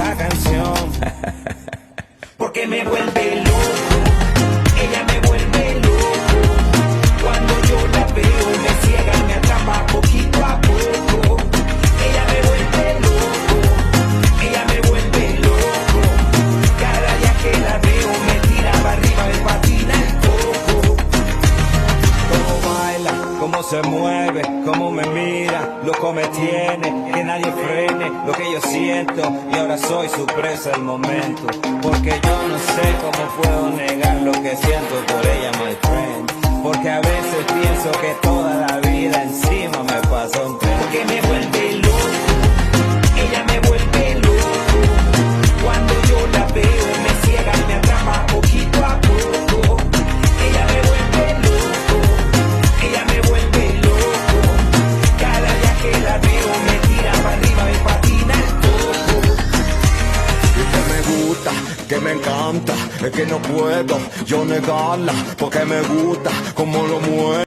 esta canción. Porque me vuelve loco, ella me vuelve loco. Cuando yo la veo me ciega y me atrapa poquito a poco. Ella me vuelve loco, ella me vuelve loco. Cada día que la veo me tira para arriba, me patina el coco. Cómo baila, cómo se mueve, cómo me mira, loco me tiene, que nadie frene lo que yo siento. Y ahora soy su presa al momento, porque yo no sé cómo puedo negar lo que siento por ella, my friend. Porque a veces pienso que toda la vida encima me pasó un tren. Porque me vuelve loco, ella me vuelve loco. Cuando yo la veo me ciega y me atrapa poquito a poco. Ella me vuelve loco, ella me vuelve loco. Cada día que la veo me tira para arriba, me patina el coco. Que me gusta, que me encanta, es que no puedo yo negarla, porque me gusta como lo mueve.